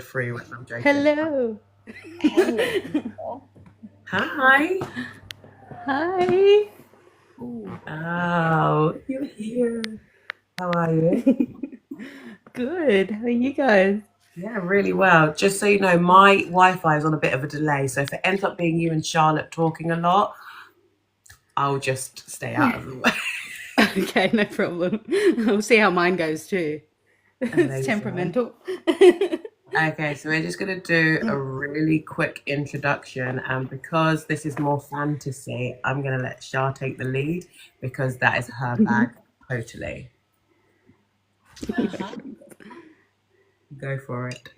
free when I'm joking. Hello. Hello. Hi. Hi. Ooh. Oh, you're here. How are you? Good. How are you guys? Yeah, really well. Just so you know, my Wi-Fi is on a bit of a delay, so if it ends up being you and Charlotte talking a lot, I'll just stay out of the way. Okay, no problem. We'll see how mine goes too. It's Amazing. temperamental. Okay, so we're just going to do a really quick introduction, and because this is more fantasy, I'm going to let Shar take the lead because that is her bag totally. Uh-huh. Go for it.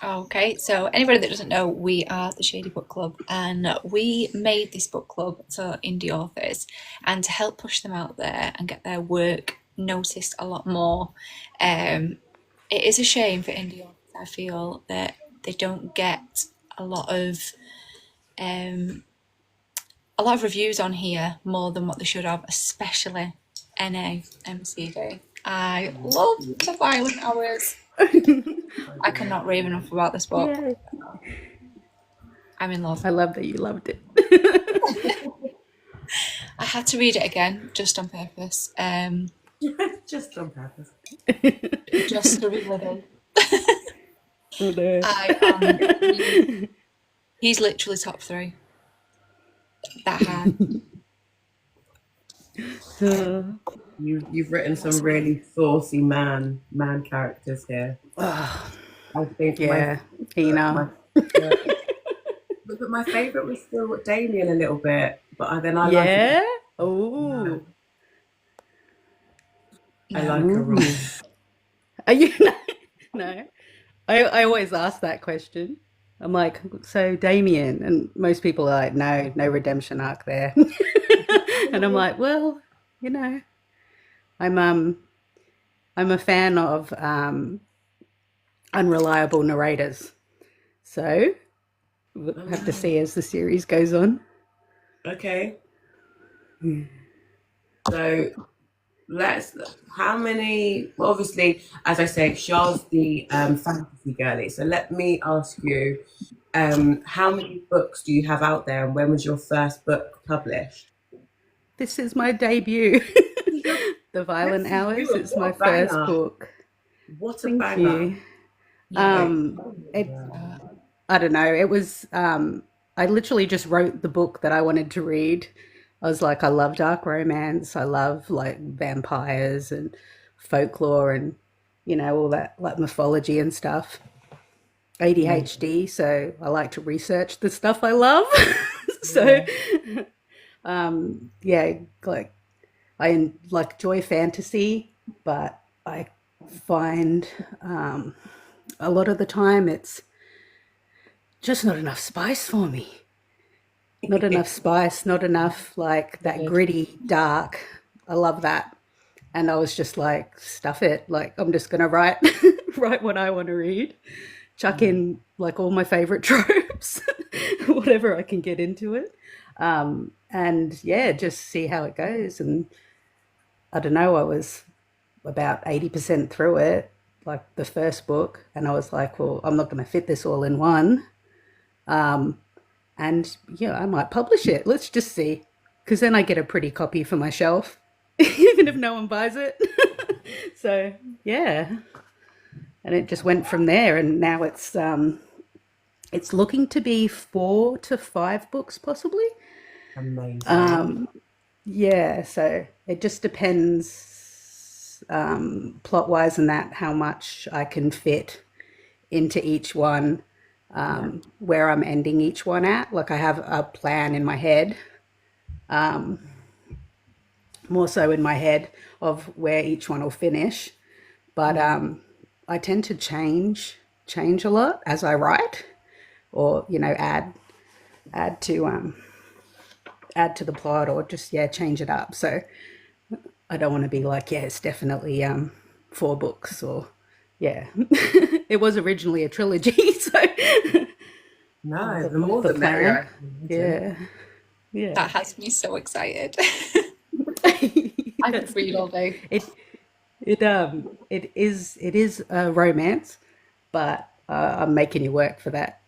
Okay, so anybody that doesn't know, we are the Shady Book Club, and we made this book club for indie authors and to help push them out there and get their work noticed a lot more. It is a shame for indie authors, I feel, that they don't get a lot of um, a lot of reviews on here more than what they should have, especially NA MCD. I love the violent hours. I cannot rave enough about this book. Yeah. I'm in love. I love that you loved it. I had to read it again just on purpose, Just on purpose. just to relive it. Oh, no. He's literally top three. That hard. You've written some really saucy man characters here. I think Yeah, my Ina. but my favorite was still Damien a little bit, but then I like Yeah. yeah, Oh. I No. like a Ooh. romance. Are you? No. I always ask that question. I'm like, so Damien, and most people are like, no, no redemption arc there. And I'm like, well, you know, I'm um I'm a fan of unreliable narrators. So we'll have to see as the series goes on. Okay, so let's. How many? Well, obviously, as I say, Char's the fantasy girly. So let me ask you, how many books do you have out there, and when was your first book published? This is my debut. The Good Violent for Hours. you. It's What my a first banger! book. What a Thank banger! you. Yeah. Wait. Um, it, I don't know. It was, I literally just wrote the book that I wanted to read. I was like, I love dark romance. I love like vampires and folklore and, all that like mythology and stuff. Amazing. ADHD, so I like to research the stuff I love. So, Yeah. yeah, like I like joy fantasy, but I find a lot of the time it's just not enough spice for me. Not enough spice, not enough like that Good. gritty dark. I love that. And I was just like, stuff it. Like I'm just gonna write write what I want to read. Chuck in like all my favorite tropes, whatever I can get into it. And yeah, just see how it goes. And I don't know, I was about 80% through it, like the first book, and I was like, well, I'm not going to fit this all in one. And yeah, I might publish it. Let's just see. Because then I get a pretty copy for my shelf, even if no one buys it. So yeah, and it just went from there, and now it's looking to be 4 to 5 books possibly. Amazing. Yeah, so it just depends plot wise and that how much I can fit into each one, Yeah. where I'm ending each one at. Like I have a plan in my head, more so in my head of where each one will finish. But I tend to change a lot as I write, or add to add to the plot, or just yeah change it up. So I don't want to be like, yeah, it's definitely 4 books or yeah. It was originally a trilogy, so No, the more the the merrier, plan. I can imagine. Yeah. Yeah. That has me so excited. I could That's read all good. day. It it is a romance, but I'm making you work for that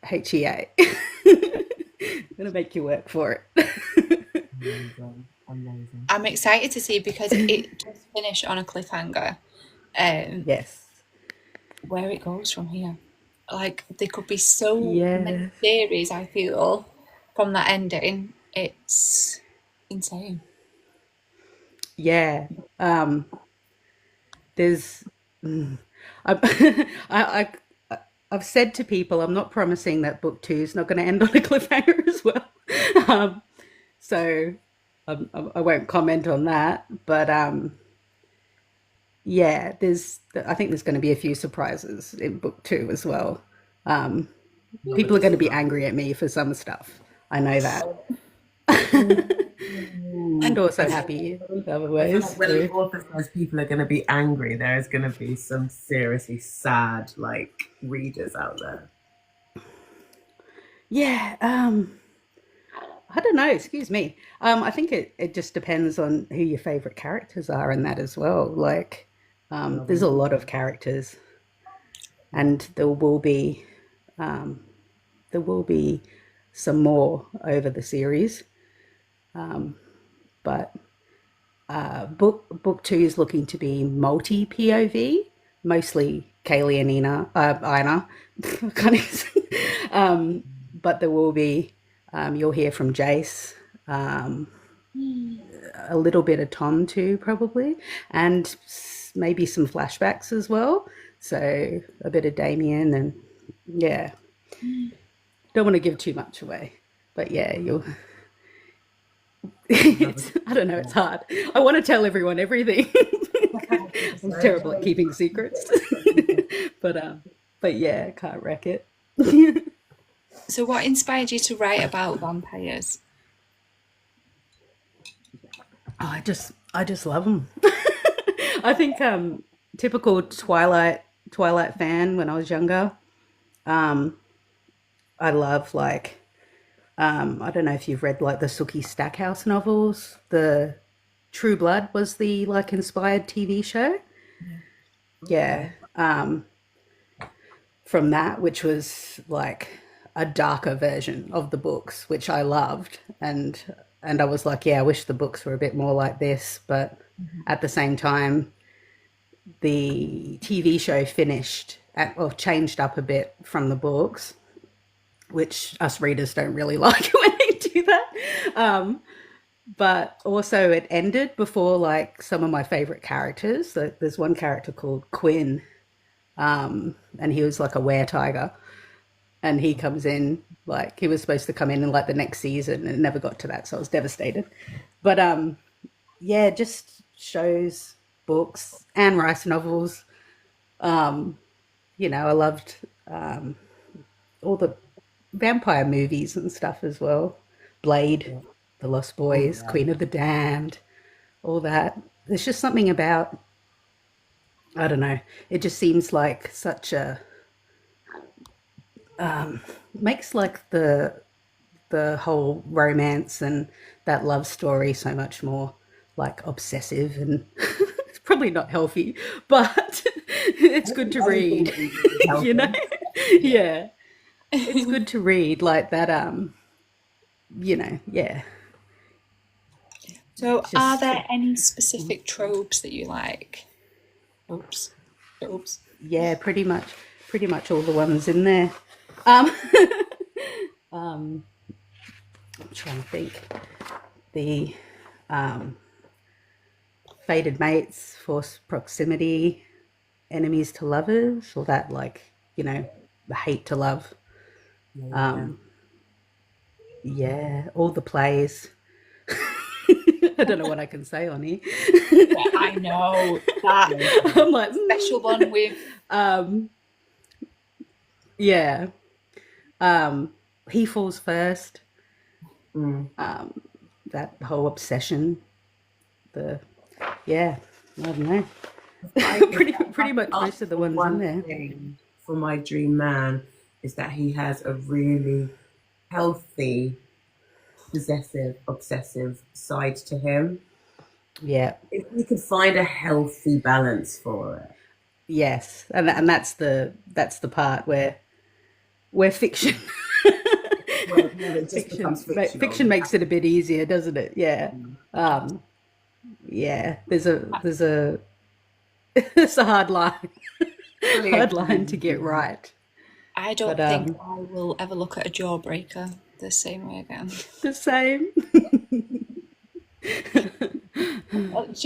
HEA. I'm gonna make you work for it. Amazing. Amazing. I'm excited to see because it does finish on a cliffhanger. Um, Yes. where it goes from here. Like there could be so many Yeah. theories, I feel, from that ending. It's insane. Yeah. Um, there's I, I, I've said to people, I'm not promising that book two is not going to end on a cliffhanger as well. Um, so I won't comment on that. But yeah, I think there's going to be a few surprises in book two as well. Um, Love a People are going to be surprise. angry at me for some stuff. I know that. And Ooh. also happy in other I feel like ways when an too. author says people are going to be angry, there is going to be some seriously sad, like, readers out there. Yeah, I don't know, excuse me. I think it just depends on who your favorite characters are in that as well. Like, Love there's a it. lot of characters, Yeah. and um, there will be some more over the series. But book two is looking to be multi POV, mostly Kaylee and Ina. Kind of, but there will be. You'll hear from Jace. Um, a little bit of Tom too, probably, and maybe some flashbacks as well. So a bit of Damien and yeah, don't want to give too much away, but yeah, you'll. Love it. I don't know. It's hard. I want to tell everyone everything. I'm terrible at keeping secrets, but but yeah, can't wreck it. So, what inspired you to write about vampires? I just love them. I think typical Twilight fan when I was younger. Um, I love like I don't know if you've read like the Sookie Stackhouse novels. The True Blood was the like inspired TV show. Yeah, Okay. from that, which was like a darker version of the books, which I loved, and I was like, yeah, I wish the books were a bit more like this, but at the same time, the TV show finished or changed up a bit from the books, which us readers don't really like when they do that. Um, but also, it ended before like some of my favorite characters. So there's one character called Quinn, and he was like a were tiger, and he comes in like he was supposed to come in like the next season, and it never got to that, so I was devastated. But yeah, just shows, books, Anne Rice novels. I loved all the vampire movies and stuff as well. Blade, Yeah. The Lost Oh, Boys, yeah. Queen of the Damned, all that. There's just something about, I don't know, it just seems like such a makes like the whole romance and that love story so much more like obsessive, and it's probably not healthy, but it's good to Anything read. that we do is you know healthy. Yeah. yeah, it's good to read like that. Yeah, So, it's are just there any specific tropes that you like? Oops. Oops. yeah, pretty much all the ones in there. um I'm trying to think. The fated mates, forced proximity, enemies to lovers, or that like, the hate to love. Yeah. Yeah. Yeah. Um, yeah, all the plays. I don't know what I can say on here. Yeah, I know that Yeah. I'm like, special one with um, yeah. He falls first. Mm. That whole obsession. The yeah, I don't know. If I Pretty could much ask most of the for ones in one there. thing for my dream man, is that he has a really healthy, possessive, obsessive side to him. Yeah, If we could find a healthy balance for it. yes, and that's the part where fiction Where it just fiction becomes fictional. fiction makes it a bit easier, doesn't it? Yeah. Um, yeah, there's a it's a Fully hard agree line to with get you. right. I But don't think I will ever look at a jawbreaker the same way again. the same.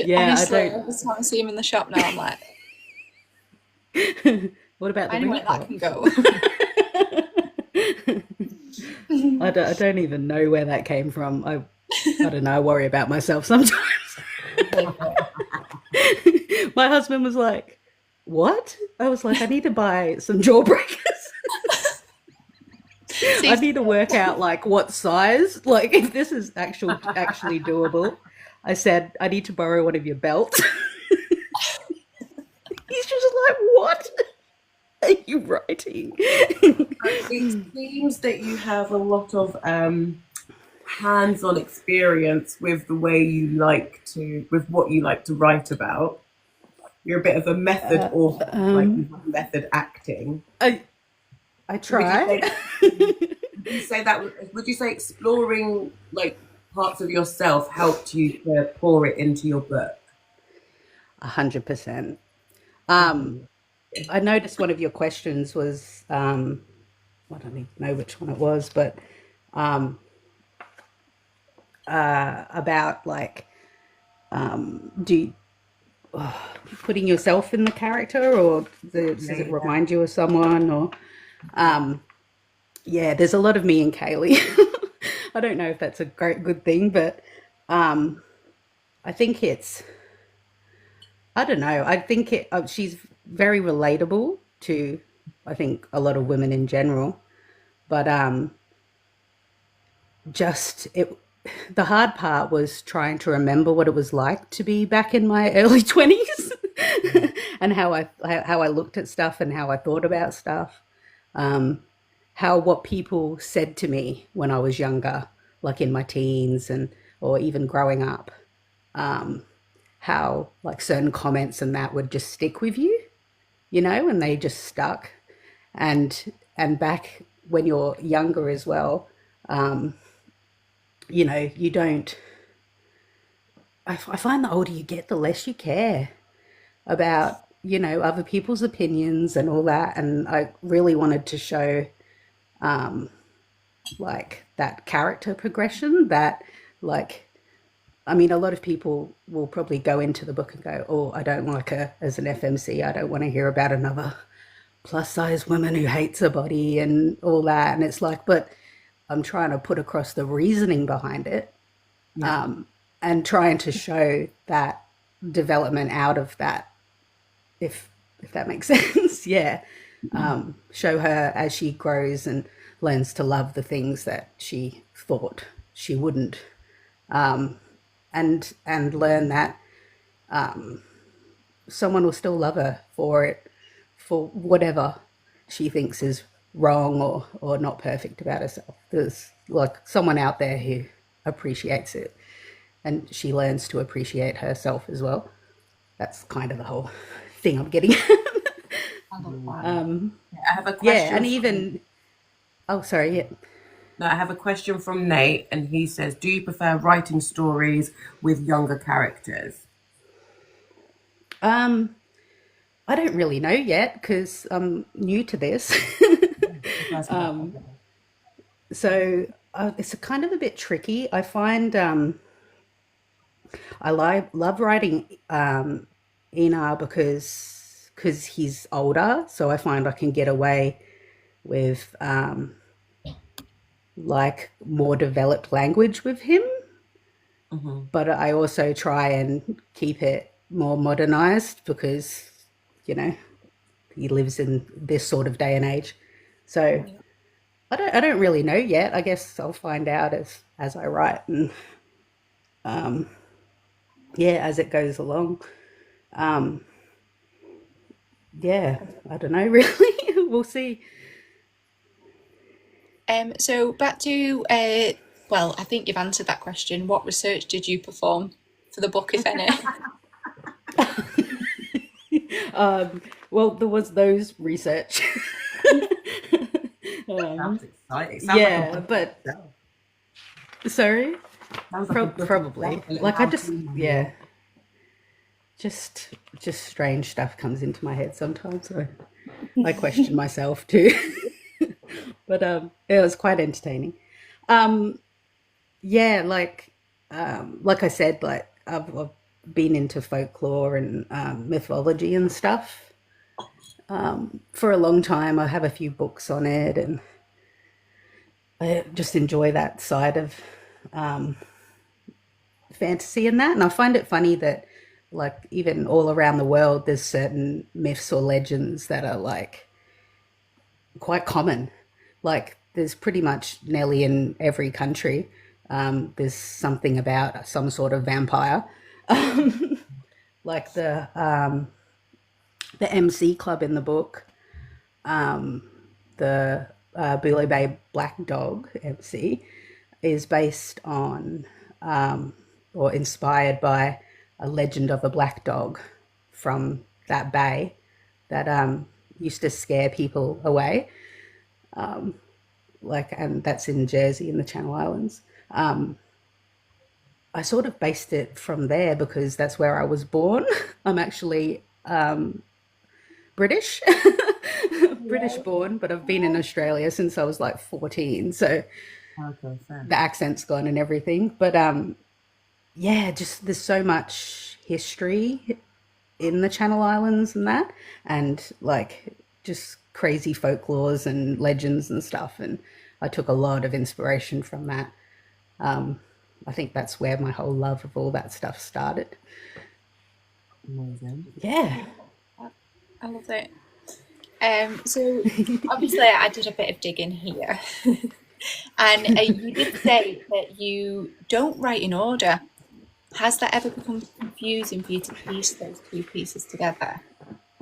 Yeah, I Honestly, don't. every time I see him in the shop now, I'm like, What about the I know where that can wrinkles? go. I don't even know where that came from. I don't know. I worry about myself sometimes. My husband was like, "What?" I was like, "I need to buy some jawbreakers. I See, need to work out like what size, like if this is actually doable." I said, "I need to borrow one of your belts." He's just like, "What are you writing?" It seems that you have a lot of hands-on experience with the way you like to, with what you like to write about. You're a bit of a method author, like you have method acting. I I Would you try. say would you say that would you say exploring like parts of yourself helped you to pour it into your book? 100%. Um, I noticed one of your questions was, I don't even know which one it was, but um, about like, do you, putting yourself in the character, or does it Yeah. remind you of someone, or yeah, there's a lot of me and Kaylee. I don't know if that's a great good thing, but um, I think it's, I don't know. I think she's very relatable to, I think, a lot of women in general. But just it, the hard part was trying to remember what it was like to be back in my early 20s, and how I looked at stuff and how I thought about stuff. Um, how what people said to me when I was younger, like in my teens and or even growing up. How like certain comments and that would just stick with you, and they just stuck. And back when you're younger as well, you don't. I find the older you get, the less you care about other people's opinions and all that. And I really wanted to show like that character progression that like I mean, a lot of people will probably go into the book and go, "Oh, I don't like her as an FMC. I don't want to hear about another plus size woman who hates her body and all that." And it's like, but I'm trying to put across the reasoning behind it, Yeah. and trying to show that development out of that, if that makes sense. Yeah. Show her as she grows and learns to love the things that she thought she wouldn't, and learn that someone will still love her for it, for whatever she thinks is wrong or not perfect about herself. There's like someone out there who appreciates it, and she learns to appreciate herself as well. That's kind of the whole thing I'm getting. I love that. I have a Yeah, question and from even, oh, sorry. Yeah. no, I have a question from Nate, and he says, "Do you prefer writing stories with younger characters?" Um, I don't really know yet because I'm new to this. So it's a kind of a bit tricky. I find love writing Ina because he's older, so I find I can get away with like more developed language with him. But I also try and keep it more modernized because you know he lives in this sort of day and age. So I don't really know yet. I guess I'll find out as I write and yeah, as it goes along. Um, yeah, I don't know really. We'll see. So back to well, I think you've answered that question. What research did you perform for the book, if any? Well, there was those research. Sounds exciting. Sounds like a Yeah, book but itself. sorry, Sounds like a book probably. itself. A little Like I just, how-to yeah, manual. just strange stuff comes into my head sometimes. I question myself too. But it was quite entertaining. Um, yeah, like I said, like I've been into folklore and mythology and stuff for a long time. I have a few books on it, and I just enjoy that side of fantasy and that. And I find it funny that, like, even all around the world, there's certain myths or legends that are like quite common. Like, there's pretty much nearly in every country. There's something about some sort of vampire, like the MC Club in the book, the Billy Bay Black Dog MC is based on or inspired by a legend of a black dog from that bay that used to scare people away. Like, and that's in Jersey in the Channel Islands. I sort of based it from there because that's where I was born. I'm actually British, British born, but I've been in Australia since I was like 14. So Okay, fair. the accent's gone and everything. But yeah, just there's so much history in the Channel Islands and that, and like just crazy folklores and legends and stuff. And I took a lot of inspiration from that. I think that's where my whole love of all that stuff started. Amazing. Yeah. I love it. So obviously I did a bit of digging here, and you did say that you don't write in order. Has that ever become confusing for you to piece those two pieces together?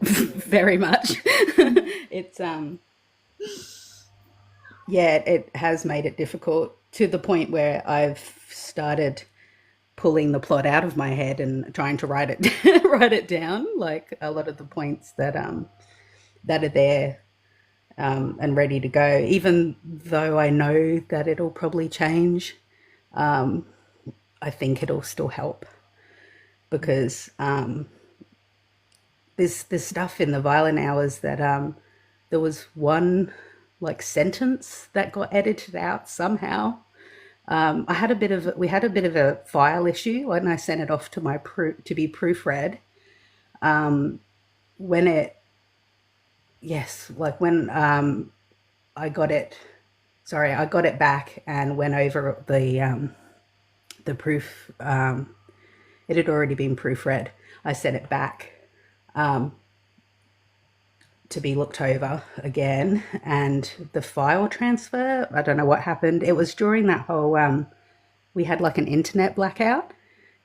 Very much. It's yeah, it has made it difficult to the point where I've started pulling the plot out of my head and trying to write it write it down, like a lot of the points that are there and ready to go, even though I know that it'll probably change. I think it'll still help because there's stuff in the violin hours that there was one like sentence that got edited out somehow. I had a bit of we had a bit of a file issue when I sent it off to my to be proofread. When it yes, like when I got it. Sorry, I got it back and went over the proof. It had already been proofread. I sent it back to be looked over again, and the file transfer. I don't know what happened. It was during that whole. We had like an internet blackout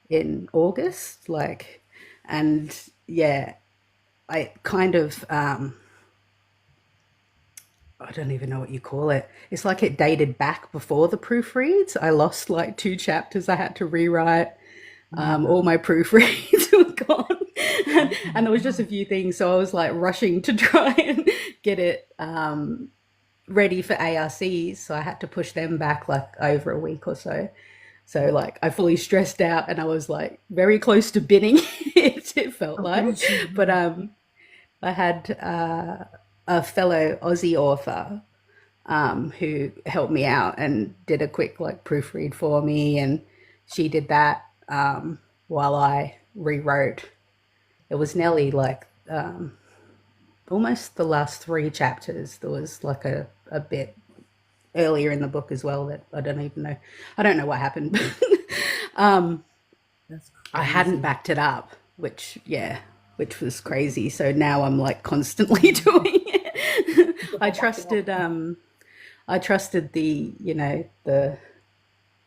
in August, like, and yeah, I kind of. I don't even know what you call it. It's like it dated back before the proofreads. I lost like 2 chapters I had to rewrite. Oh my All God. my proofreads were gone. And there was just a few things. So I was like rushing to try and get it ready for ARCs. So I had to push them back like over a week or so. So like I fully stressed out and I was like very close to binning it, it felt Oh, like. bless you. But I had a fellow Aussie author who helped me out and did a quick like proofread for me, and she did that while I rewrote. It was nearly like almost the last 3 chapters. There was like a bit earlier in the book as well that I don't even know. I don't know what happened. That's I hadn't crazy. backed it up, which was crazy. So now I'm like constantly doing it. I trusted the, the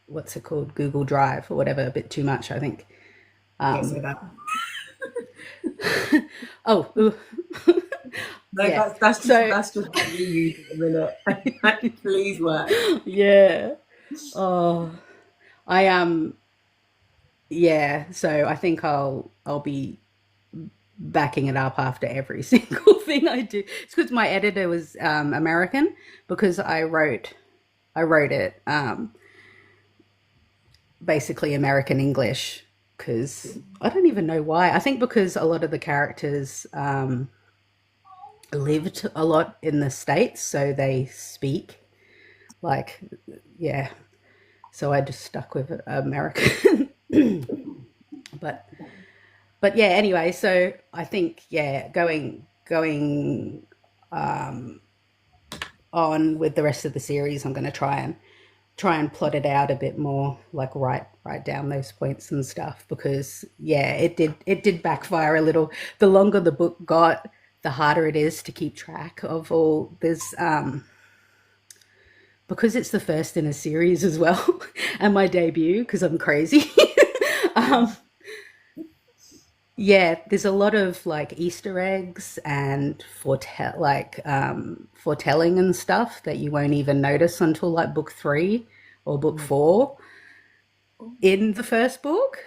what's it called, Google Drive or whatever, a bit too much, I think. Don't say that. Oh, ooh, No, yeah. that's just So that's just what we use at the minute. Please work. yeah. Oh, I yeah. So I think I'll be backing it up after every single thing I do. It's because my editor was American, because I wrote it basically American English, because I don't even know why. I think because a lot of the characters lived a lot in the States, so they speak like, yeah. So I just stuck with American. but but yeah, anyway, so I think, yeah, going on with the rest of the series, I'm going to try and plot it out a bit more, like write down those points and stuff, because yeah, it did backfire a little. The longer the book got, the harder it is to keep track of all. There's because it's the first in a series as well, and my debut, because I'm crazy. um, yeah, there's a lot of like Easter eggs and foretelling and stuff that you won't even notice until like book 3 or book 4 in the first book.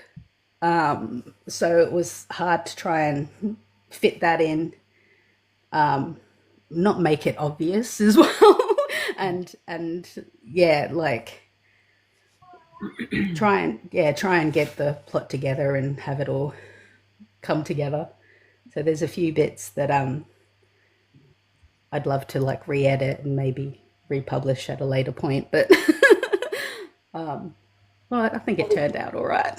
So it was hard to try and fit that in, not make it obvious as well, and yeah, like try and get the plot together and have it all come together. So there's a few bits that I'd love to like re-edit and maybe republish at a later point, but well, I think it turned out all right.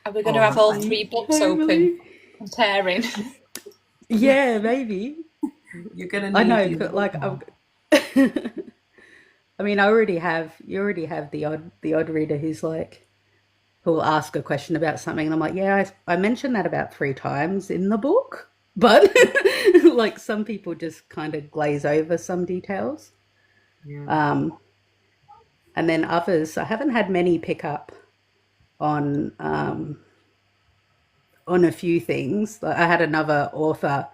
Are we going to have all 3 books Hopefully. open, comparing? Yeah, maybe. You're gonna I need know, the but like I mean, you already have the odd reader who's like, who'll ask a question about something, and I'm like, yeah, I mentioned that about 3 times in the book, but like some people just kind of glaze over some details. yeah. And then others, I haven't had many pick up on a few things. Like I had another author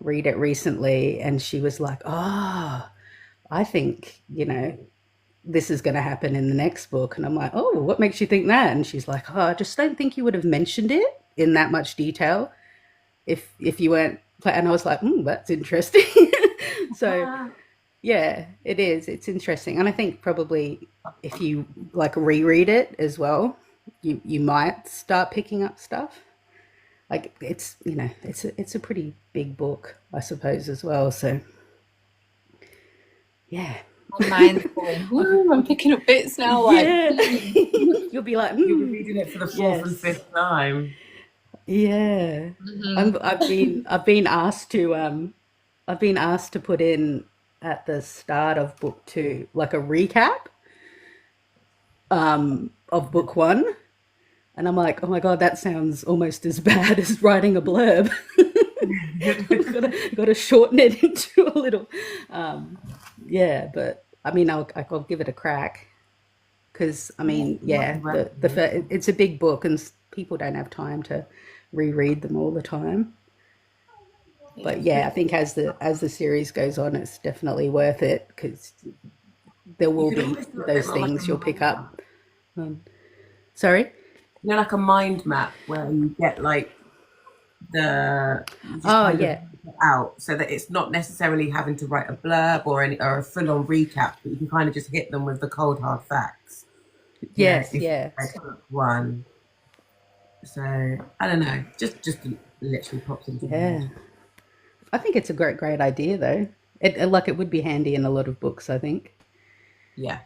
read it recently, and she was like, "Oh, I think this is going to happen in the next book." And I'm like, "Oh, what makes you think that?" And she's like, "Oh, I just don't think you would have mentioned it in that much detail if you weren't." And I was like, "That's interesting." So yeah, it is. It's interesting, and I think probably if you like reread it as well, you might start picking up stuff. Like it's a pretty big book, I suppose, as well. So yeah, My mind's going, "Ooh, I'm picking up bits now." Like, yeah. You'll be like, You'll be reading it for the fourth and yes, fifth time. yeah. mhm. I've been asked to put in at the start of book 2 like a recap of book 1, and I'm like, oh my god, that sounds almost as bad as writing a blurb. Got to shorten it into a little, yeah. But I mean, I'll give it a crack, because I Yeah, mean, it might be yeah, worth it. it's a big book, and people don't have time to reread them all the time. Yeah. But yeah, I think as the series goes on, it's definitely worth it, because there You will could be always do a bit those more like a things you'll pick mind map. up. Sorry. Like a mind map where you get like you just Oh kind of yeah, work it out so that it's not necessarily having to write a blurb or a full on recap, but you can kind of just hit them with the cold hard facts. yes, If you yeah, read book 1. So I don't know, just literally pops into my head. yeah. I think it's a great idea though. It would be handy in a lot of books, I think. Yeah,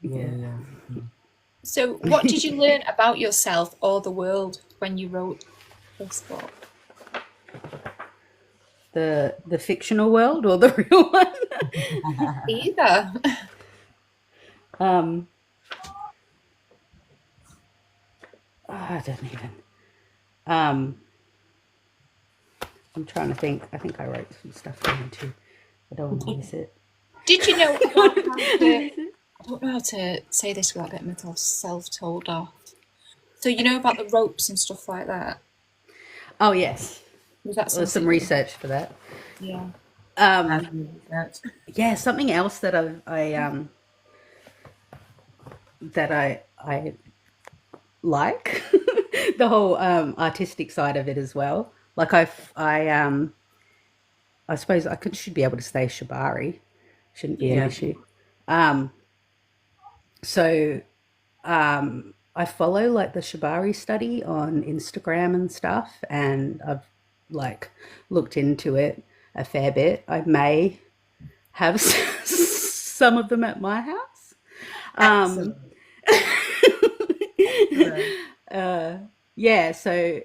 yeah, Yeah. yeah. So, what did you learn about yourself or the world when you wrote this book? The fictional world or the real one? Either. um I don't even. Um I'm trying to think. I think I wrote some stuff down too. I don't want to miss it. Did you know about how to? I don't know how to say this without getting myself self-told off. So you know about the ropes and stuff like that. Oh yes. Was that Well, there's some something? research for that. Yeah. As Um research. yeah, something else that I like the whole artistic side of it as well. Like I suppose should be able to say shibari, shouldn't be an Yeah. issue. Um, so I follow like the shibari study on Instagram and stuff, and I've like looked into it a fair bit. I may have some of them at my house. Um, Excellent. Excellent. yeah, so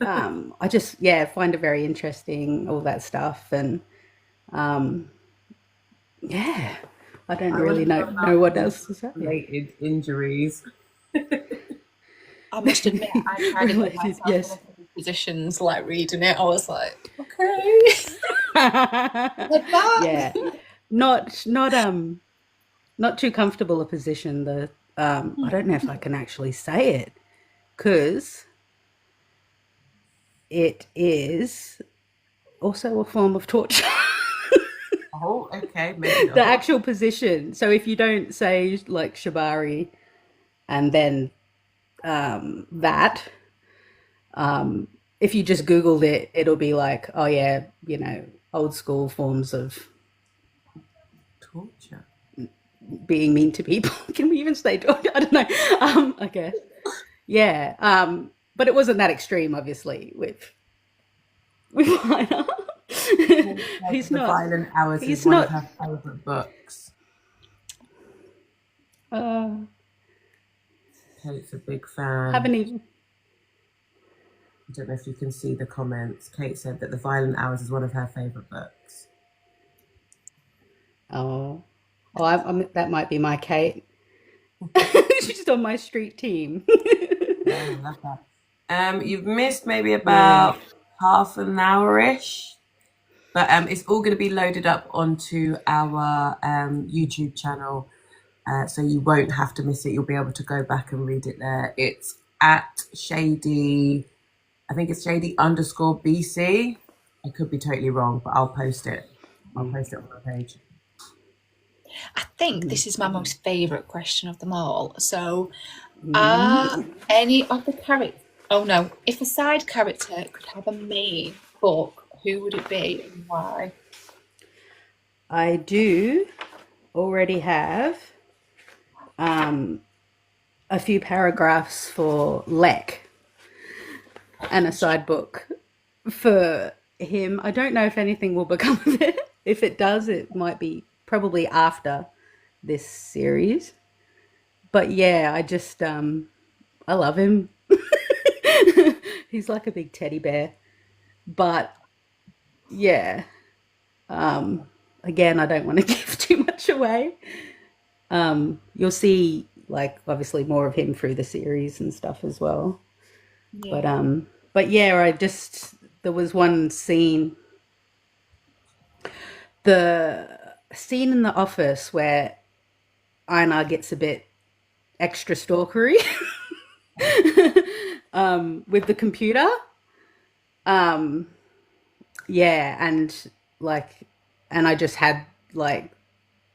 I just find it very interesting, all that stuff, and um, yeah, I don't I want really to know know about what the else to say. related injuries. I must admit, I tried to put Related, myself in a yes. few positions, like reading it. I was like, okay, like that. Yeah, not too comfortable a position. The I don't know if I can actually say it because it is also a form of torture. Oh, okay, maybe The not. actual position. So if you don't say like shibari and then that, if you just Googled it, it'll be like, oh yeah, old school forms of Torture. being mean to people. Can we even say torture? I don't know. I guess. Yeah. But it wasn't that extreme, obviously, with Liner. Kate said he's that The not. Violent Hours is He's one of not. her favourite books. Uh, Kate's a big fan. haven't even. I don't know if you can see the comments. Kate said that The Violent Hours is one of her favourite books. Oh, that might be my Kate. She's on my street team. Yeah, I love that. You've missed maybe Yeah. about half an hour-ish, but it's all going to be loaded up onto our YouTube channel, so you won't have to miss it. You'll be able to go back and read it there. It's at Shady. I think it's Shady underscore BC. I could be totally wrong, but I'll post it. I'll post it on my page. I think this is my most favourite question of them all. So, are Mm. any of the characters? Oh no! If a side character could have a main book, who would it be and why? I do already have um, a few paragraphs for Lek and a side book for him. I don't know if anything will become of it. If it does, it might be probably after this series. But yeah, I love him. He's like a big teddy bear. But yeah, again, I don't want to give too much away. You'll see like obviously more of him through the series and stuff as well. But Yeah. yeah, there was one scene, the scene in the office where Einar gets a bit extra stalkery with the computer. Um, yeah, and I just had like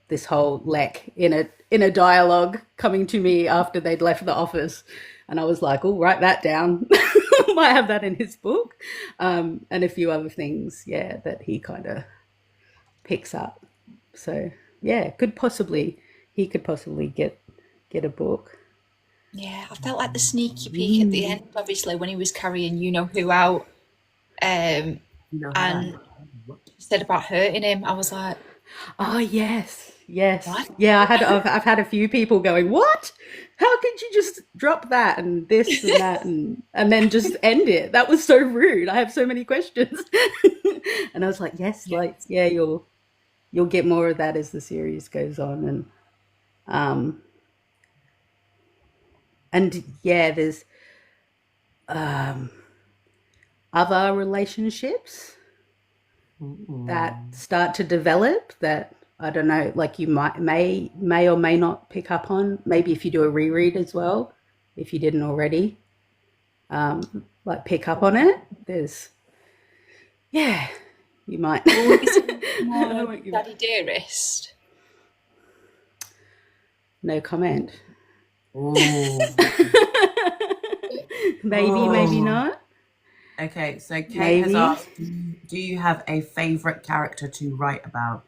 this whole Lek in a dialogue coming to me after they'd left the office, and I was like, "Oh, write that down." Might have that in his book, and a few other things, yeah, that he kind of picks up. So yeah, he could possibly get a book. Yeah, I felt like the sneaky peek at the end, obviously, when he was carrying you know who out, You know how and said about hurting him. I was like, Oh yes, yes, what? yeah. I've had a few people going, "What? How could you just drop that and this and that and then just end it? That was so rude. I have so many questions." And I was like, "Yes, Yeah. like yeah, you'll get more of that as the series goes on." Um and yeah, there's um other relationships that start to develop that I don't know, like you may or may not pick up on. Maybe if you do a reread as well, if you didn't already, like pick up on it. There's yeah, you might. Well, is it I more won't give Daddy Dearest? no comment. Oh, Maybe, maybe Oh. not. Okay, so Kate has Maybe. asked, do you have a favorite character to write about?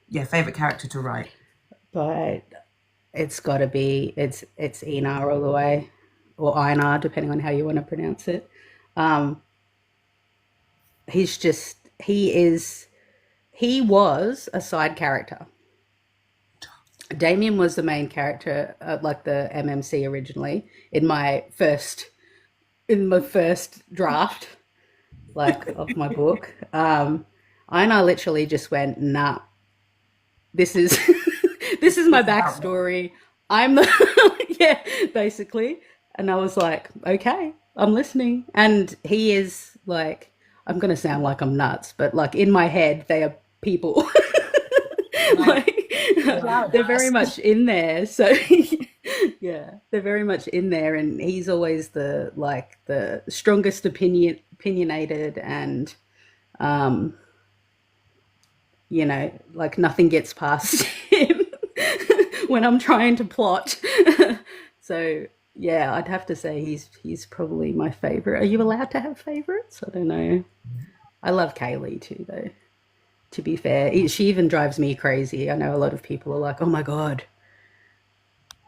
Yeah, favorite character to write. But it's got to be it's Einar all the way, or Einar, depending on how you want to pronounce it. Um, he's just he was a side character. Damien was the main character, like the MMC originally in my first draft, like of my book. Einar literally just went, nah, this is this is my This is how. backstory. I'm the yeah, basically. And I was like, okay, I'm listening. And he is like, I'm gonna sound like I'm nuts, but like in my head, they are people. Like, Like yeah. they're very much in there. So yeah, they're very much in there, and he's always the strongest opinionated, and um, like nothing gets past him when I'm trying to plot. So yeah, I'd have to say he's probably my favorite. Are you allowed to have favorites? I don't know. I love Kaylee too, though. To be fair, she even drives me crazy. I know a lot of people are like, "Oh my god,"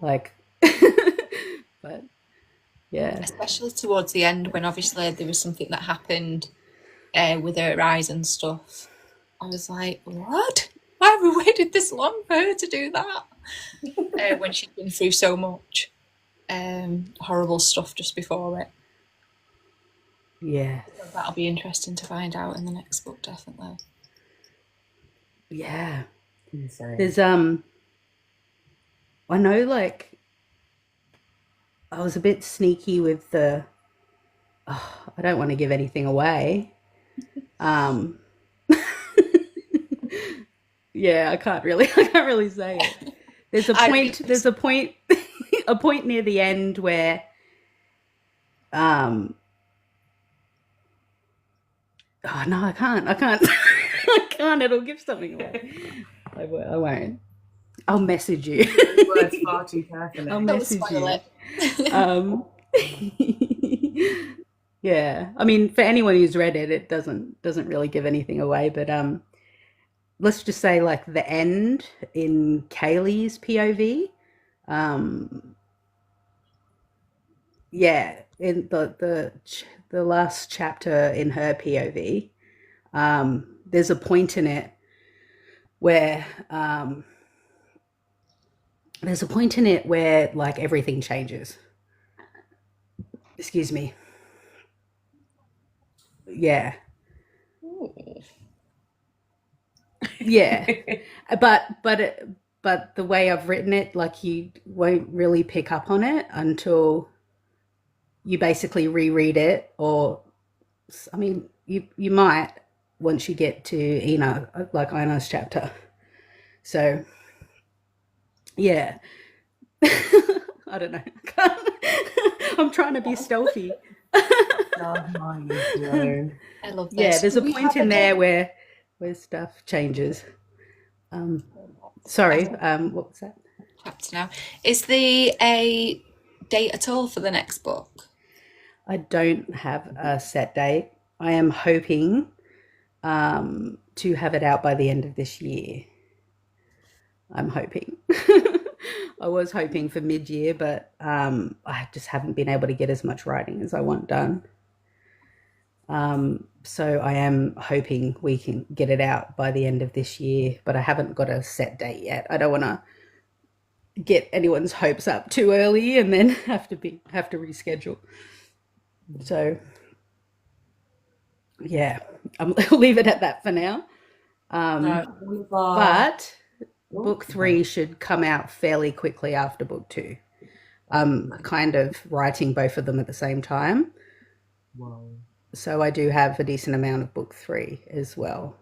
like, but yeah, Especially towards the end when obviously there was something that happened with her eyes and stuff. I was like, what? Why have we waited this long for her to do that? When she'd been through so much horrible stuff just before it. yeah, So that'll be interesting to find out in the next book, definitely. yeah. Insane. There's I know, like, I was a bit sneaky with the. Oh, I don't want to give anything away. Um, yeah, I can't really say it. There's a I point. There's a point. A point near the end where um. Oh no, I can't. I can't. I can't. It'll give something away. I won't. I'll message you. Words far too I'll carefully. don't message spoil you. it. Um, yeah, I mean, for anyone who's read it, it doesn't really give anything away. But let's just say like the end in Kaylee's POV. Um, yeah, in the last chapter in her POV, there's a point in it where like everything changes. Excuse me. Yeah. Yeah. But the way I've written it, like you won't really pick up on it until you basically reread it, or I mean, you might once you get to Ina's chapter. So yeah, I don't know. I'm trying to be stealthy. Oh my God. I love Yeah, this. there's a We point have in there again. where stuff changes. Sorry, what was that? Chapter now. Is there a date at all for the next book? I don't have a set date. I am hoping to have it out by the end of this year. I'm hoping. I was hoping for mid-year, but I just haven't been able to get as much writing as I want done. So I am hoping we can get it out by the end of this year, but I haven't got a set date yet. I don't want to get anyone's hopes up too early and then have to reschedule. So yeah, I'll leave it at that for now. But book 3 should come out fairly quickly after book 2. I'm kind of writing both of them at the same time. Wow. So I do have a decent amount of book 3 as well.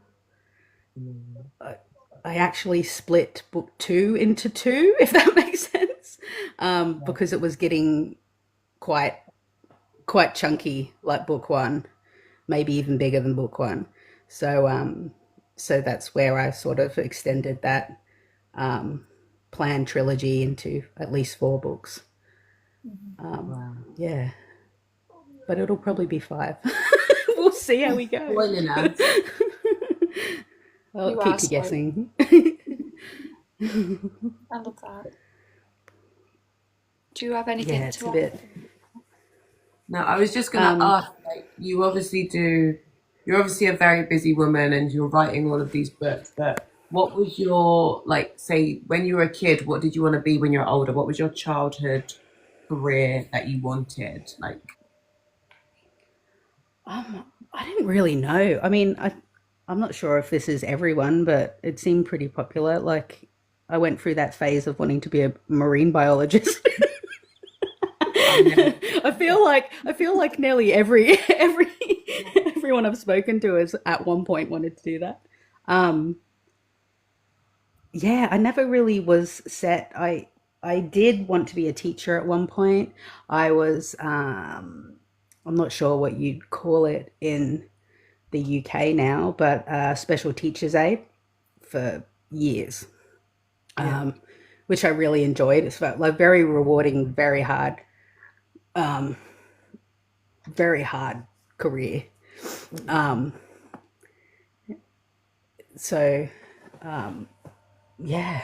I actually split book 2 into 2, if that makes sense, because it was getting quite chunky, like book 1, maybe even bigger than book 1. So that's where I sort of extended that planned trilogy into at least 4 books. Wow. Yeah, but it'll probably be 5. We'll see how we go. Spoiling us. I'll You are keep you spoiled. guessing. I love that. Do you have anything Yeah, it's to a add? bit. Now, I was just gonna Um, ask, like, you obviously do. You're obviously a very busy woman, and you're writing all of these books. But what was your like? Say, when you were a kid, what did you want to be when you're older? What was your childhood career that you wanted? Like, I didn't really know. I mean, I'm not sure if this is everyone, but it seemed pretty popular. Like, I went through that phase of wanting to be a marine biologist. I never. I feel like nearly everyone I've spoken to has at one point wanted to do that. Um, yeah, I never really was set. I did want to be a teacher at one point. I was I'm not sure what you'd call it in the UK now, but special teachers aid for years, Yeah. um, which I really enjoyed. It's felt like very rewarding, um, very hard career. Um, so yeah,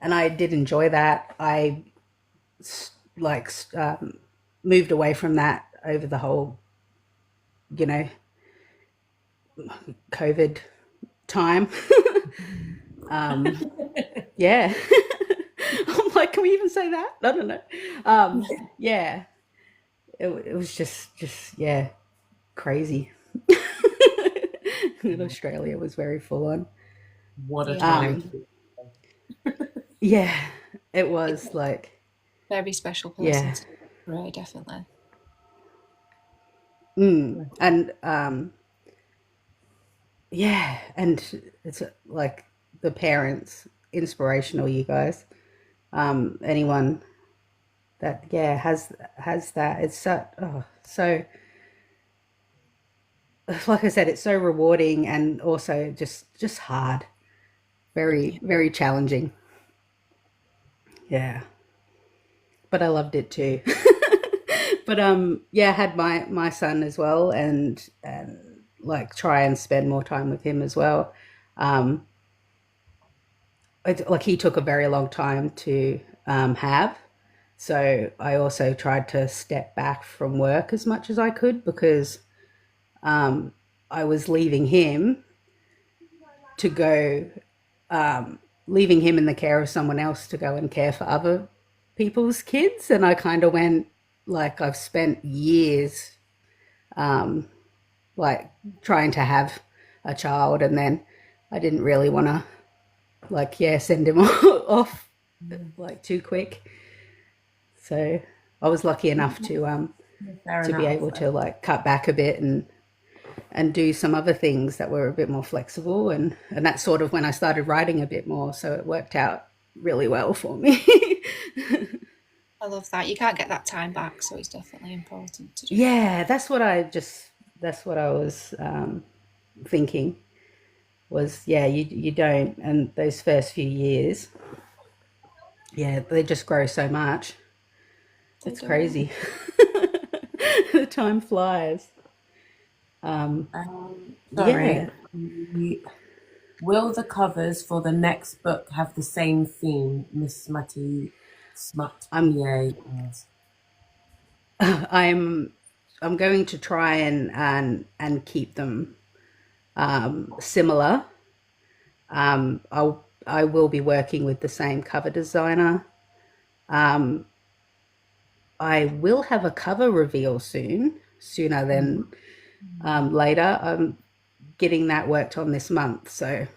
and I did enjoy that. I like moved away from that over the whole, you know, COVID time. Yeah. I'm like, can we even say that? I don't know. Yeah, it was just yeah, crazy. In Australia was very full on. What a Yeah, time. Um, yeah, it it's was a like, very special person yeah. to Ray, definitely. And yeah, and it's like the parents, inspirational, you guys. Anyone that yeah has that, it's so so like I said, it's so rewarding and also just hard, very very challenging. Yeah, but I loved it too. But yeah, I had my son as well, and like try and spend more time with him as well. Um, like he took a very long time to have, so I also tried to step back from work as much as I could because um, I was leaving him to go, leaving him in the care of someone else to go and care for other people's kids. And I kind of went, like, I've spent years, um, like, trying to have a child, and then I didn't really want to, like, yeah, send him off like too quick. So I was lucky enough Fair to be enough. able to like cut back a bit and do some other things that were a bit more flexible, and that's sort of when I started writing a bit more, so it worked out really well for me. I love that. You can't get that time back, so it's definitely important to do that. Yeah, that's what I was thinking was, yeah, you don't, and those first few years, yeah, they just grow so much. They It's do. crazy. The time flies. um Sorry. yeah. Will the covers for the next book have the same theme, Miss Smutty Smut i'm PA? i'm I'm going to try and keep them similar. I will be working with the same cover designer. Um, I will have a cover reveal soon, sooner than later. I'm getting that worked on this month, so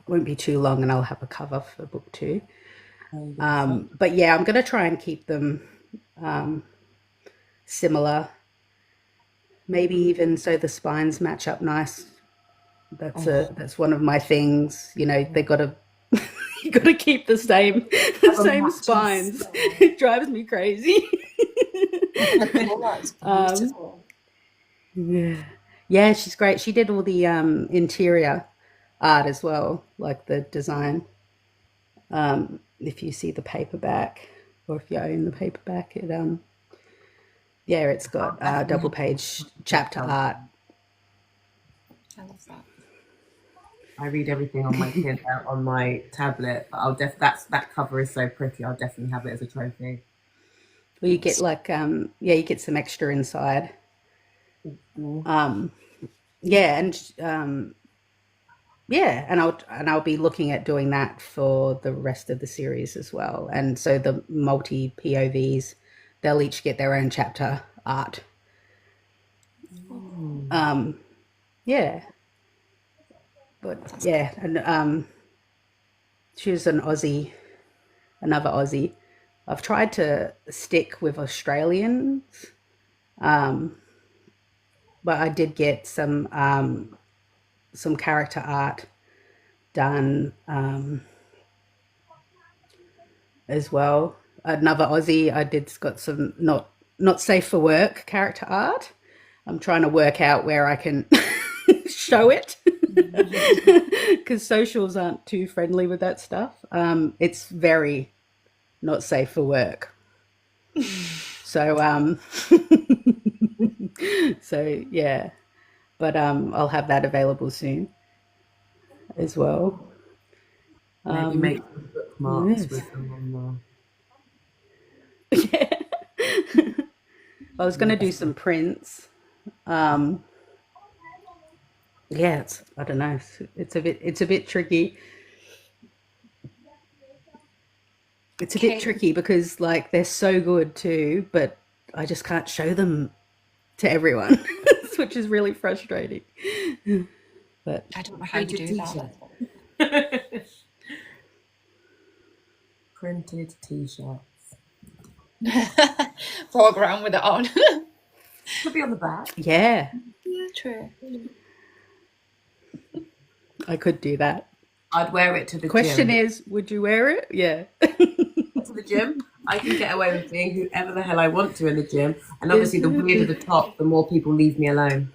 won't be too long, and I'll have a cover for book two. Amazing. But yeah, I'm going to try and keep them similar, maybe even so the spines match up nice. Oh, That's one of my things. You know, they got to you got to keep the same the have a same matching spines. style. It drives me crazy. Oh, that's um, beautiful. yeah, yeah, she's great. She did all the interior art as well, like the design. If you see the paperback. or if you own the paperback, yeah, it's got double page chapter art. I love that. I read everything on my on my tablet, but that cover is so pretty. I'll definitely have it as a trophy. Well, you get like you get some extra inside. Yeah, and I'll be looking at doing that for the rest of the series as well. And so the multi POVs, they'll each get their own chapter art. Yeah, but yeah, and she was an Aussie, another Aussie. I've tried to stick with Australians, but I did get some character art done as well. Another Aussie, I did got some not safe for work character art. I'm trying to work out where I can show it because socials aren't too friendly with that stuff. It's very not safe for work. So so yeah, but I'll have that available soon as well. Maybe make some bookmarks yes. with them on Yeah. I was going to do some prints. Yeah, I don't know. It's a bit tricky. It's a bit tricky because like they're so good too, but I just can't show them to everyone, which is really frustrating. But I don't know how you do that. Printed t-shirts. Walk around with it on. Could be on the back. yeah, Yeah, true. I could do that. I'd wear it to the Question gym. is, would you wear it? Yeah. To the gym, I can get away with being whoever the hell I want to in the gym. And obviously, the weirder the top, the more people leave me alone.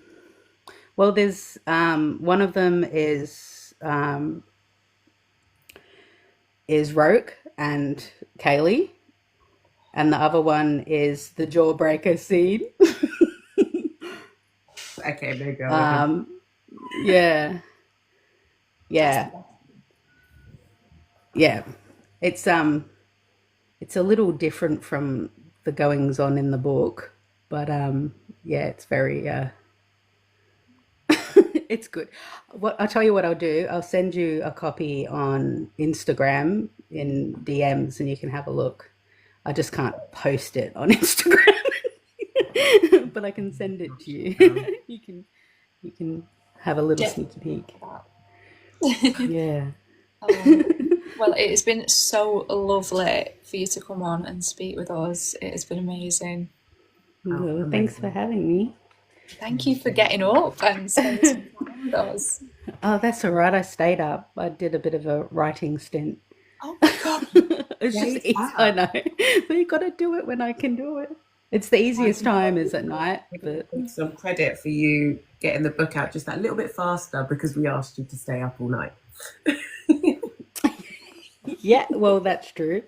Well, there's one of them is Roke and Kaylee, and the other one is the Jawbreaker scene. Okay, there you go. Yeah, yeah, yeah. It's a little different from the goings on in the book, but yeah, it's very it's good. What I'll tell you what I'll do. I'll send you a copy on Instagram in DMs, and you can have a look. I just can't post it on Instagram, but I can send it to you. You can have a little sneaky peek. Yeah. Well, it has been so lovely for you to come on and speak with us. It has been amazing. Well, thanks for having me. Thank you for getting up and spending some time with us. Oh, that's all right. I stayed up. I did a bit of a writing stint. Oh my god! It's just easy. I know, but you got to do it when I can do it. It's the easiest time is at night. But some credit for you getting the book out just that little bit faster because we asked you to stay up all night. yeah, well, that's true.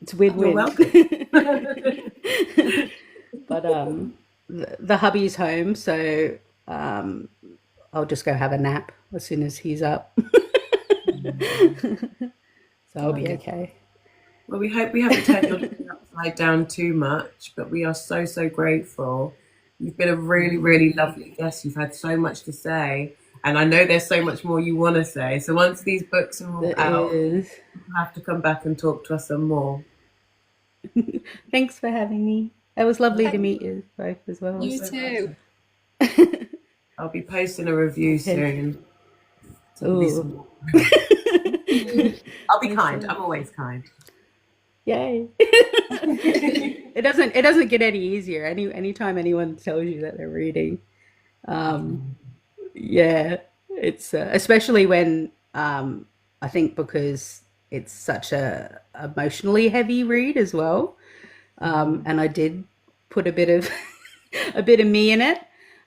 It's win-win. You're welcome. But the hubby's home, so I'll just go have a nap as soon as he's up. So I'll be okay. Well, we hope we haven't turned your day upside down too much, but we are so, so grateful. You've been a really, really lovely guest. You've had so much to say, and I know there's so much more you want to say. So once these books are all out, you have to come back and talk to us some more. Thanks for having me. It was lovely to meet you both as well. You too. I'll be posting a review soon. Ooh. I'll be kind. I'm always kind. Yay. It doesn't get any easier. Anytime anyone tells you that they're reading. Yeah, it's especially when I think because it's such a emotionally heavy read as well. And I did put a bit of a bit of me in it.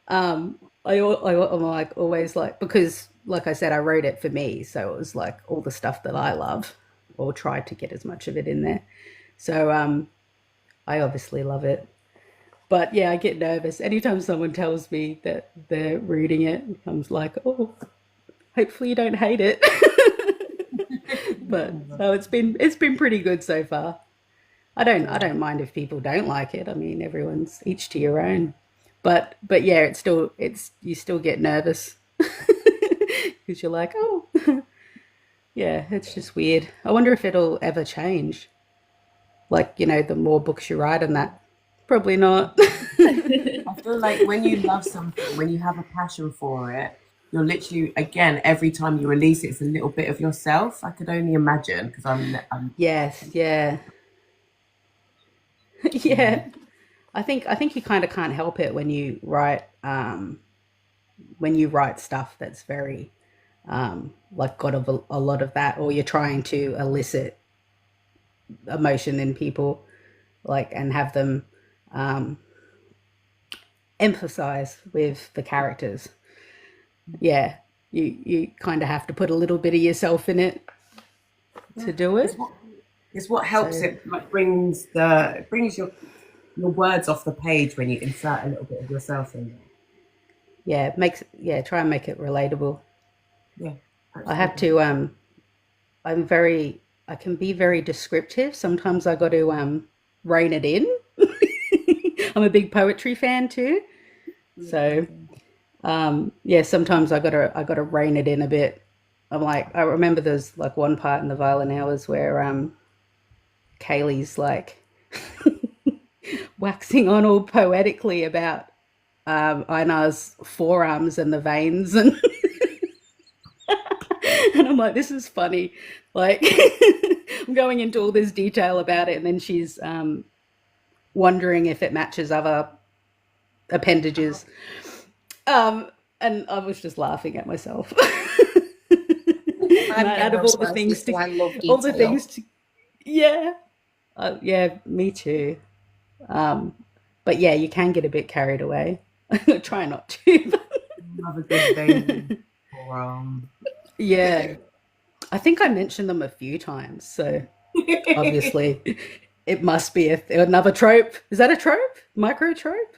I'm like always like, because like I said, I wrote it for me, so it was like all the stuff that I love, or tried to get as much of it in there. So I obviously love it. But yeah, I get nervous anytime someone tells me that they're reading it. I'm like, oh, hopefully you don't hate it. But no, it's been pretty good so far. I don't mind if people don't like it. I mean, everyone's each to your own. But yeah, it's you still get nervous because you're like, oh, yeah, it's just weird. I wonder if it'll ever change. Like, the more books you write and that. Probably not. I feel like when you love something, when you have a passion for it, you're literally, again, every time you release it, it's a little bit of yourself. I could only imagine because I'm Yes, yeah. yeah, Yeah. I think you kind of can't help it when you write stuff that's very like got a lot of that, or you're trying to elicit emotion in people, like, and have them um, emphasize with the characters. Yeah, you kind of have to put a little bit of yourself in it yeah. to do It's it. what it's what helps So it, like brings your words off the page when you insert a little bit of yourself in there. yeah, try and make it relatable. Yeah, I have absolutely. to I can be very descriptive. Sometimes I got to rein it in. I'm a big poetry fan too. So yeah, sometimes I gotta rein it in a bit. I remember there's like one part in the violin hours where Kaylee's like waxing on all poetically about Einar's forearms and the veins, and I'm like, this is funny. Like, I'm going into all this detail about it, and then she's wondering if it matches other appendages. Um, and I was just laughing at myself. I'm Out of neurodivergent, so I love all the detail. things to, yeah, yeah, me too. Um, but yeah, you can get a bit carried away. Try not to. Have a good vein for Yeah, I think I mentioned them a few times, so obviously it must be another trope. Is that a trope? Micro trope?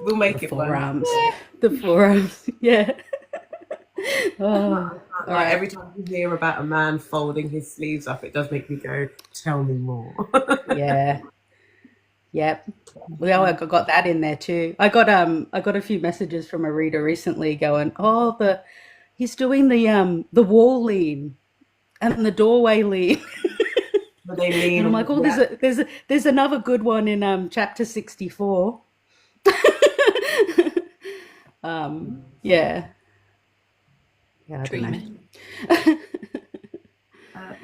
We'll The make it one. forearms. The forearms. Yeah. Oh, all Like right. every time you hear about a man folding his sleeves up, it does make me go, "Tell me more." Yeah. Yep. Well, I got that in there too. I got a few messages from a reader recently going, "Oh, the he's doing the wall lean and the doorway lean." But they And lean I'm and like, "Oh, yeah, there's another good one in chapter 64." Yeah. Yeah, I don't know. Dreaming.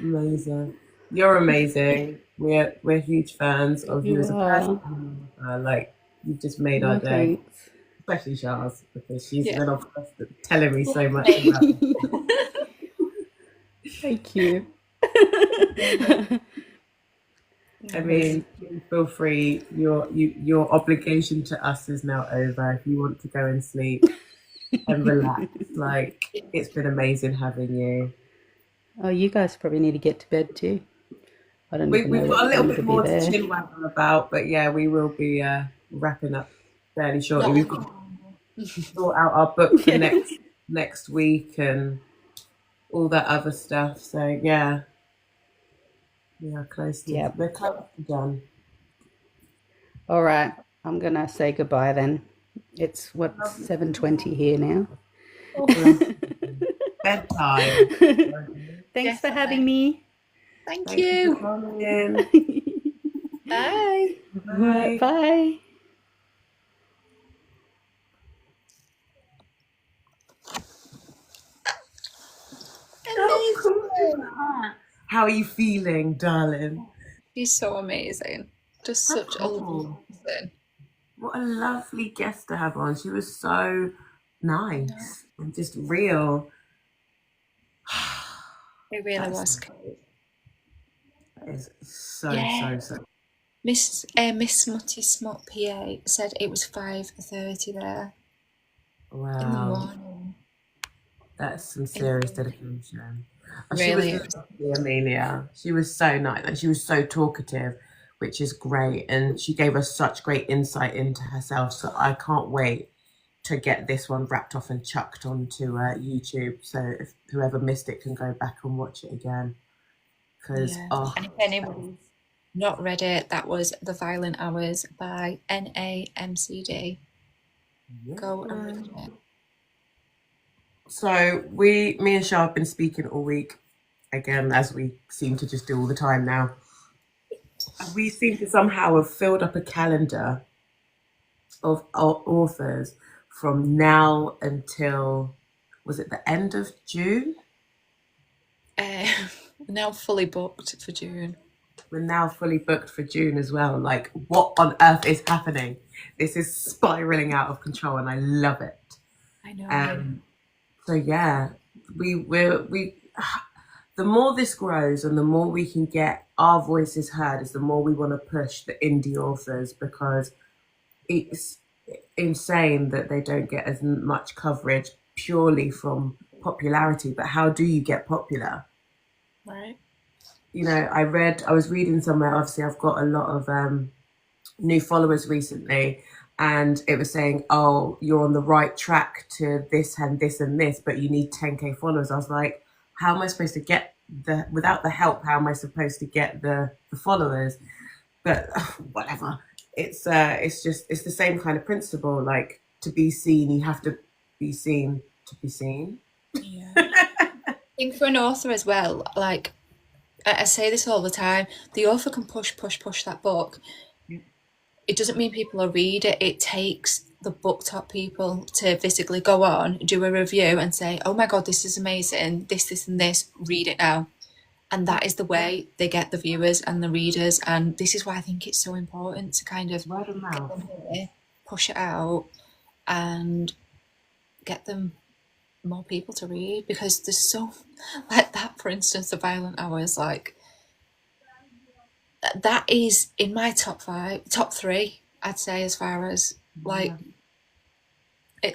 amazing. You're amazing. We're huge fans of you You as a person. are. Like you've just made our Oh, day, thanks. especially Charles, because she's Yeah. been off telling me so much about. Same. Thank you. I Nice. mean, feel free. Your obligation to us is now over. If you want to go and sleep and relax, like it's been amazing having you. Oh, you guys probably need to get to bed too. I don't even We've know got what a little time bit it'll be more to there. chill about, but yeah, we will be wrapping up fairly shortly. Not We've long. got to sort out our book for Yeah. next week and all that other stuff. So yeah, Yep. we're close to done. All right. I'm gonna say goodbye then. It's what, Lovely. 7:20 here now. Bless bedtime. Thanks for having Definitely. me. Thank Thank you for you. calling in. Bye. All right, Bye. bye. Oh, Amazing. how are you feeling, darling? She's so amazing. Just Of such a lovely course. person. What a lovely guest to have on. She was so I know. nice and just real. It really That's was. that is so, Yeah. so, so. Miss Smutty Smut PA said it was 5:30 there in the Wow. morning. That's some serious dedication. She was Really. lovely, Amelia. She was so nice. Like, she was so talkative, which is great. And she gave us such great insight into herself. So I can't wait to get this one wrapped off and chucked onto YouTube. So if whoever missed it can go back and watch it again. Because, Yeah. oh, And if anybody's not read it, that was The Violent Hours by NAMCD. Go and yeah. read it. So me and Shah have been speaking all week, again, as we seem to just do all the time now. We seem to somehow have filled up a calendar of authors from now until, was it the end of June? Uh, now fully booked for June. We're now fully booked for June as well. Like, what on earth is happening? This is spiraling out of control, and I love it. I know. So yeah, we the more this grows and the more we can get our voices heard, is the more we want to push the indie authors, because it's insane that they don't get as much coverage purely from popularity. But how do you get popular? Right. You know, I was reading somewhere, obviously I've got a lot of new followers recently, and it was saying, oh, you're on the right track to this and this and this, but you need 10k followers. I was like, how am I supposed to get without the help, how am I supposed to get the followers? But whatever. It's the same kind of principle. Like, to be seen, you have to be seen to be seen. Yeah. I think for an author as well, like I say this all the time, the author can push that book. It doesn't mean people will read it. It takes the BookTok people to physically go on, do a review and say, oh my God, this is amazing, this and this, read it now. And that is the way they get the viewers and the readers. And this is why I think it's so important to kind of Word of get mouth. them here, push it out, and get them more people to read, because there's so, like that, for instance, The Violent Hours, like that is in my top 3, I'd say, as far as like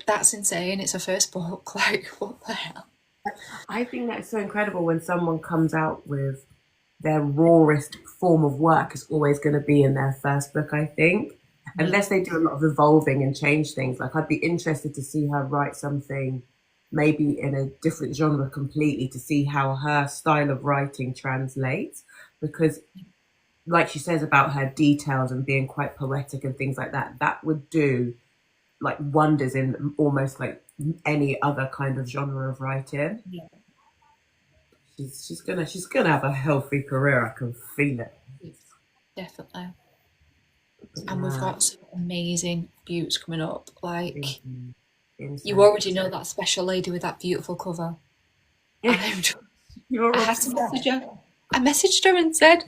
that's insane. It's a first book. Like, what the hell? I think that's so incredible when someone comes out with their rawest form of work is always going to be in their first book, I think. Unless they do a lot of evolving and change things. Like, I'd be interested to see her write something maybe in a different genre completely, to see how her style of writing translates. Because like she says about her details and being quite poetic and things like that, that would do like wonders in almost like any other kind of genre of writing. Yeah. She's gonna have a healthy career. I can feel it. Definitely. And we've got some amazing buttes coming up. Like, you already know that special lady with that beautiful cover. I had to message her. I messaged her and said,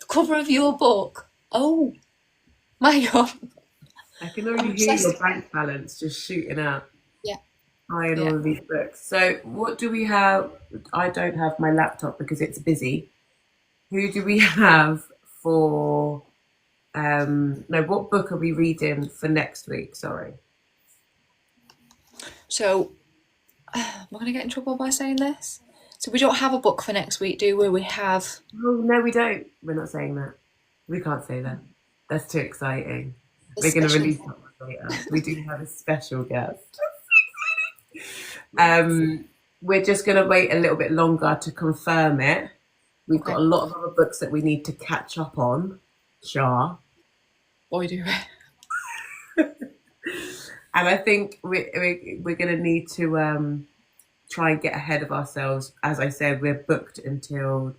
the cover of your book. Oh my God. I can already hear your bank balance just shooting out. Yeah. Buying all of these books. So what do we have? I don't have my laptop because it's busy. Who do we have for no, what book are we reading for next week? Sorry. So am I gonna get in trouble by saying this? So we don't have a book for next week, do we? We have Oh no, we don't. We're not saying that. We can't say that. That's too exciting. We're going to release that later. We do have a special guest. We're just going to wait a little bit longer to confirm it. We've got a lot of other books that we need to catch up on, Shah. Boy, do we. And I think we're going to need to try and get ahead of ourselves. As I said, we're booked until...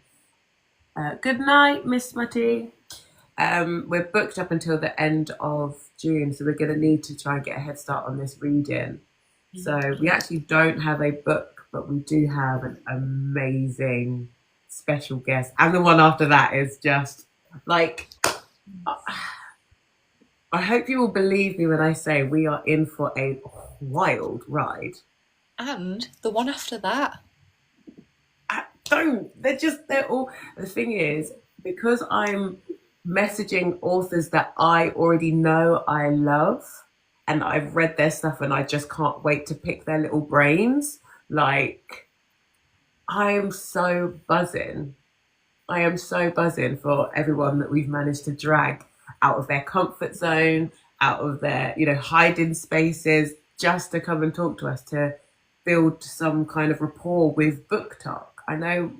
good night, Miss Smutty. We're booked up until the end of June, so we're going to need to try and get a head start on this reading. So we actually don't have a book, but we do have an amazing special guest. And the one after that is just like... I hope you will believe me when I say we are in for a wild ride. And the one after that. They're all... The thing is, because I'm messaging authors that I already know I love, and I've read their stuff and I just can't wait to pick their little brains, Like, I am so buzzing. I am so buzzing for everyone that we've managed to drag out of their comfort zone, out of their, hiding spaces, just to come and talk to us, to build some kind of rapport with Book Talk. I know.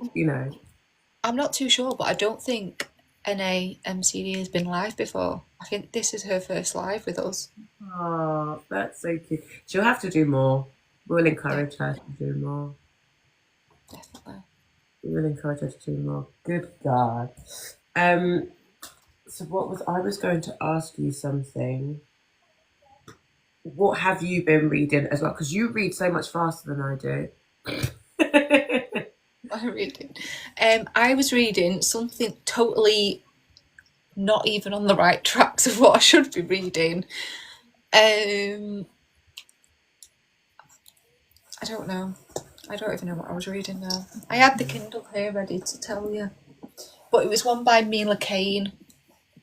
I'm not too sure, but I don't think NA MCD has been live before. I think this is her first live with us. Oh, that's so cute. She'll have to do more. We'll Yeah, encourage her to do more. definitely. We'll encourage her to do more. Good God. Um, so I was going to ask you something. What have you been reading as well? Because you read so much faster than I do. I reading. I was reading something totally not even on the right tracks of what I should be reading. I don't know. I don't even know what I was reading now. I had the Kindle here ready to tell you, but it was one by Mila Kane.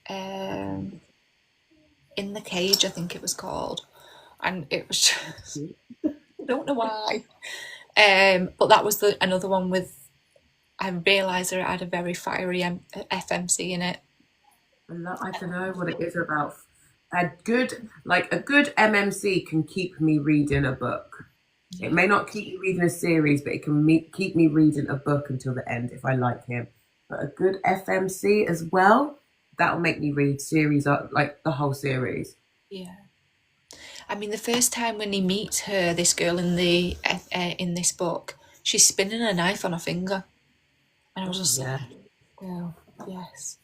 In the Cage, I think it was called, and it was just I don't know why. But that was another one with. I realised that it had a very fiery FMC in it. I don't know what it is about a good MMC can keep me reading a book. It may not keep me reading a series, but it can keep me reading a book until the end if I like him. But a good FMC as well, that'll make me read series, like the whole series. Yeah. I mean, the first time when he meets her, this girl in this book, she's spinning a knife on her finger, and I was Oh just yeah. like, "Oh, yes."